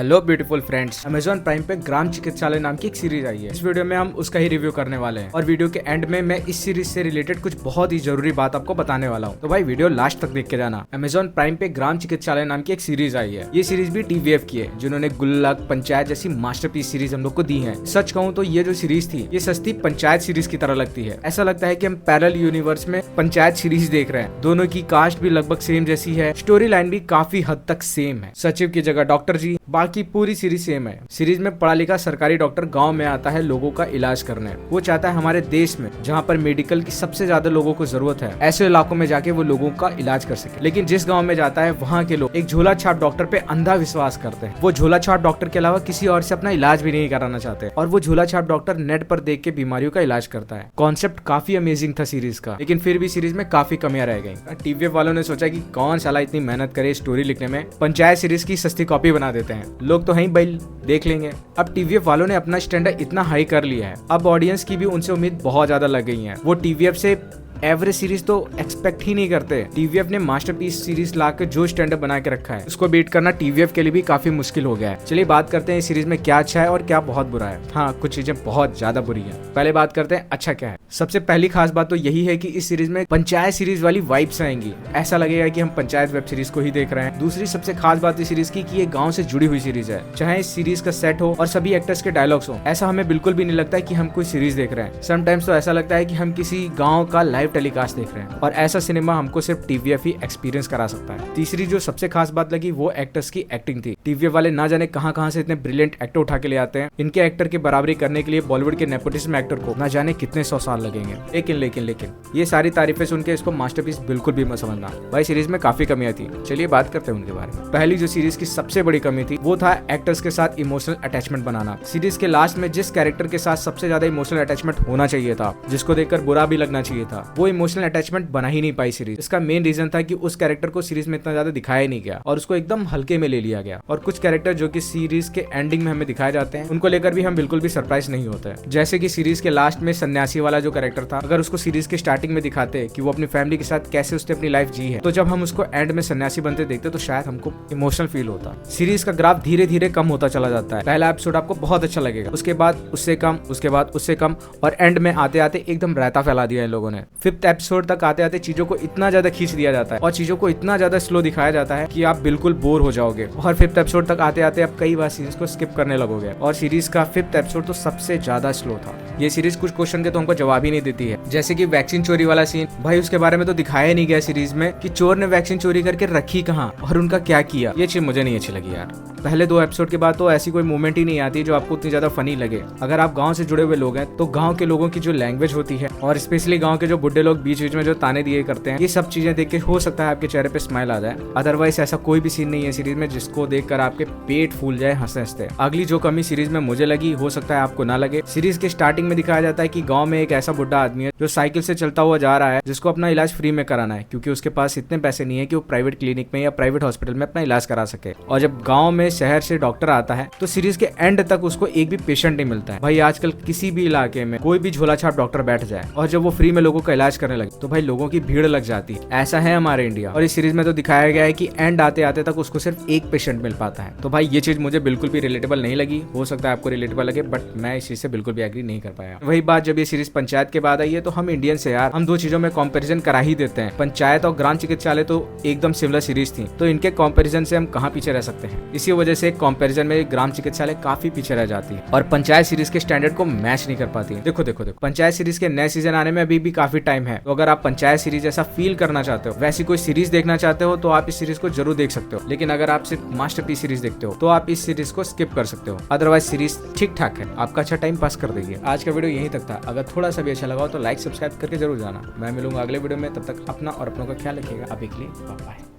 Hello beautiful friends, Amazon prime पे ग्राम चिकित्सालय नाम की एक सीरीज आई है। इस वीडियो में हम उसका ही रिव्यू करने वाले हैं और वीडियो के एंड में मैं इस सीरीज से रिलेटेड कुछ बहुत ही जरूरी बात आपको बताने वाला हूँ। तो भाई वीडियो लास्ट तक देख के जाना। अमेजॉन प्राइम पे ग्राम चिकित्सालय नाम की एक सीरीज आई है। ये सीरीज भी TVF की है, जिन्होंने गुल्लक, पंचायत जैसी मास्टरपीस सीरीज हम लोग को दी है। सच कहूँ तो ये जो सीरीज थी ये सस्ती पंचायत सीरीज की तरह लगती है। ऐसा लगता है कि हम पैरेलल यूनिवर्स में पंचायत सीरीज देख रहे हैं। दोनों की कास्ट भी लगभग सेम जैसी है, स्टोरी लाइन भी काफी हद तक सेम है। सचिव की जगह डॉक्टर जी, बाकी पूरी सीरीज सेम है। सीरीज में पढ़ा लिखा सरकारी डॉक्टर गांव में आता है लोगों का इलाज करने। वो चाहता है हमारे देश में जहां पर मेडिकल की सबसे ज्यादा लोगों को जरूरत है, ऐसे इलाकों में जाके वो लोगों का इलाज कर सके। लेकिन जिस गांव में जाता है वहां के लोग एक झोला छाप डॉक्टर पे अंधा विश्वास करते हैं। वो झोला छाप डॉक्टर के अलावा किसी और से अपना इलाज भी नहीं कराना चाहते और वो झोला छाप डॉक्टर नेट पर देख के बीमारियों का इलाज करता है। कॉन्सेप्ट काफी अमेजिंग था सीरीज का, लेकिन फिर भी सीरीज में काफी कमियां रह गई। TVF वालों ने सोचा कि कौन साला इतनी मेहनत करे स्टोरी लिखने में, पंचायत सीरीज की सस्ती कॉपी बना देते हैं, लोग तो हैं भाई देख लेंगे। अब TVF वालों ने अपना स्टैंडर्ड इतना हाई कर लिया है, अब ऑडियंस की भी उनसे उम्मीद बहुत ज्यादा लग गई है। वो TVF से एवरेज सीरीज तो एक्सपेक्ट ही नहीं करते। TVF ने मास्टरपीस सीरीज लाकर जो स्टैंडर्ड बना के रखा है उसको बीट करना TVF के लिए भी काफी मुश्किल हो गया है। चलिए बात करते हैं इस सीरीज में क्या अच्छा है और क्या बहुत बुरा है। हाँ, कुछ चीजें बहुत ज्यादा बुरी हैं। पहले बात करते हैं अच्छा क्या है। सबसे पहली खास बात तो यही है कि इस सीरीज में पंचायत सीरीज वाली वाइब्स आएंगी। ऐसा लगेगा कि हम पंचायत वेब सीरीज को ही देख रहे हैं। दूसरी सबसे खास बात इस सीरीज की कि ये गाँव से जुड़ी हुई सीरीज है। चाहे इस सीरीज का सेट हो और सभी एक्टर्स के डायलॉग्स हो, ऐसा हमें बिल्कुल भी नहीं लगता है कि हम कोई सीरीज देख रहे हैं। समटाइम्स तो ऐसा लगता है कि हम किसी गाँव का लाइव टेलीकास्ट देख रहे हैं और ऐसा सिनेमा हमको सिर्फ TVF ही एक्सपीरियंस करा सकता है। तीसरी जो सबसे खास बात लगी वो एक्टर्स की एक्टिंग थी। TVF वाले ना जाने कहां से इतने ब्रिलियंट एक्टर उठा के ले आते हैं। इनके एक्टर की बराबरी करने के लिए बॉलीवुड के नेपोटिज्म एक्टर को ना जाने कितने 100 साल लगेंगे। लेकिन ये सारी तारीफें सुन के इसको मास्टरपीस बिल्कुल भी मत समझना। भाई सीरीज में काफी कमियां थी, चलिए बात करते हैं उनके बारे में। पहली जो सीरीज की सबसे बड़ी कमी थी वो था एक्टर्स के साथ इमोशनल अटैचमेंट बनाना। सीरीज के लास्ट में जिस कैरेक्टर के साथ सबसे ज्यादा इमोशनल अटैचमेंट होना चाहिए था, जिसको देखकर बुरा भी लगना चाहिए था, वो इमोशनल अटैचमेंट बना ही नहीं पाई सीरीज। इसका मेन रीजन था कि उस कैरेक्टर को सीरीज में इतना ज्यादा दिखाया नहीं गया और उसको एकदम हल्के में ले लिया गया। और कुछ कैरेक्टर जो कि सीरीज के एंडिंग में हमें दिखाए जाते हैं, उनको लेकर भी हम बिल्कुल भी सरप्राइज नहीं होते हैं। जैसे कि सीरीज के लास्ट में सन्यासी वाला जो कैरेक्टर था, अगर उसको सीरीज के स्टार्टिंग में दिखाते कि वो अपनी फैमिली के साथ कैसे उसने अपनी लाइफ जी है, तो जब हम उसको एंड में सन्यासी बनते देखते तो शायद हमको इमोशनल फील होता। सीरीज का ग्राफ धीरे धीरे कम होता चला जाता है। पहला एपिसोड आपको बहुत अच्छा लगेगा, उसके बाद उससे कम, उसके बाद उससे कम, और एंड में आते आते एकदम रायता फैला दिया इन लोगों ने। 5th एपिसोड तक आते आते चीजों को इतना ज्यादा खींच दिया जाता है और चीजों को इतना ज्यादा स्लो दिखाया जाता है कि आप बिल्कुल बोर हो जाओगे। और 5th एपिसोड तक आते आते आप कई बार सीरीज को स्किप करने लगोगे। और सीरीज का 5th एपिसोड तो सबसे ज्यादा स्लो था। ये सीरीज कुछ क्वेश्चन के तो हमको जवाब ही नहीं देती है, जैसे कि वैक्सीन चोरी वाला सीन। भाई उसके बारे में तो दिखाया नहीं गया सीरीज में कि चोर ने वैक्सीन चोरी करके रखी कहाँ और उनका क्या किया। ये चीज मुझे नहीं अच्छी लगी यार। पहले 2 एपिसोड के बाद तो ऐसी कोई मूवमेंट ही नहीं आती जो आपको उतनी ज्यादा फनी लगे। अगर आप गांव से जुड़े हुए लोग हैं तो गांव के लोगों की जो लैंग्वेज होती है और स्पेशली गांव के जो बुड्ढे लोग बीच बीच में जो ताने दिए करते हैं, ये सब चीजें देख के हो सकता है आपके चेहरे पे स्माइल आ जाए। अदरवाइज ऐसा कोई भी सीन नहीं है सीरीज में जिसको देखकर आपके पेट फूल जाए हंसते हंसते। अगली जो कमी सीरीज में मुझे लगी, हो सकता है आपको ना लगे। सीरीज के स्टार्टिंग में दिखाया जाता है कि गांव में एक ऐसा बुढ़ा आदमी है जो साइकिल से चलता हुआ जा रहा है, जिसको अपना इलाज फ्री में कराना है क्योंकि उसके पास इतने पैसे नहीं है कि वो प्राइवेट क्लिनिक में या प्राइवेट हॉस्पिटल में अपना इलाज करा सके। और जब गाँव में शहर से डॉक्टर आता है तो सीरीज के एंड तक उसको एक भी पेशेंट नहीं मिलता है। भाई आजकल किसी भी इलाके में कोई भी झोला छाप डॉक्टर बैठ जाए और जब वो फ्री में लोगों का इलाज करने लगे तो भाई लोगों की भीड़ लग जाती है। ऐसा है हमारे इंडिया। और इस सीरीज में तो दिखाया गया है कि एंड आते आते तक उसको सिर्फ एक पेशेंट मिल पाता है। तो भाई ये चीज मुझे बिल्कुल भी रिलेटेबल नहीं लगी। हो सकता है आपको रिलेटेबल लगे, बट मैं इस चीज से बिल्कुल भी एग्री नहीं कर पाया। वही बात जब ये सीरीज पंचायत के बाद आई है तो हम इंडियन से यार हम 2 चीजों में कंपैरिजन करा ही देते हैं। पंचायत और ग्राम चिकित्सालय तो एकदम सिमिलर सीरीज थी, तो इनके कंपैरिजन से हम कहाँ पीछे रह सकते हैं। इसी वजह से कंपैरिजन में ग्राम चिकित्सालय काफी पीछे रह जाती है और पंचायत सीरीज के स्टैंडर्ड को मैच नहीं कर पाती है। देखो पंचायत सीरीज के नए सीजन आने में अभी भी काफी टाइम है। तो अगर आप पंचायत सीरीज जैसा फील करना चाहते हो, वैसी कोई सीरीज देखना चाहते हो, तो आप इस सीरीज को जरूर देख सकते हो। लेकिन अगर आप सिर्फ मास्टरपीस सीरीज देखते हो तो आप इस सीरीज को स्किप कर सकते हो। अदरवाइज सीरीज ठीक ठाक है, आपका अच्छा टाइम पास कर देगी। आज का वीडियो यहीं तक था। अगर थोड़ा सा भी अच्छा लगा हो तो लाइक सब्सक्राइब करके जरूर जाना। मैं मिलूंगा अगले वीडियो में, तब तक अपना और अपनों का ख्याल रखिएगा। अभी के लिए बाय बाय।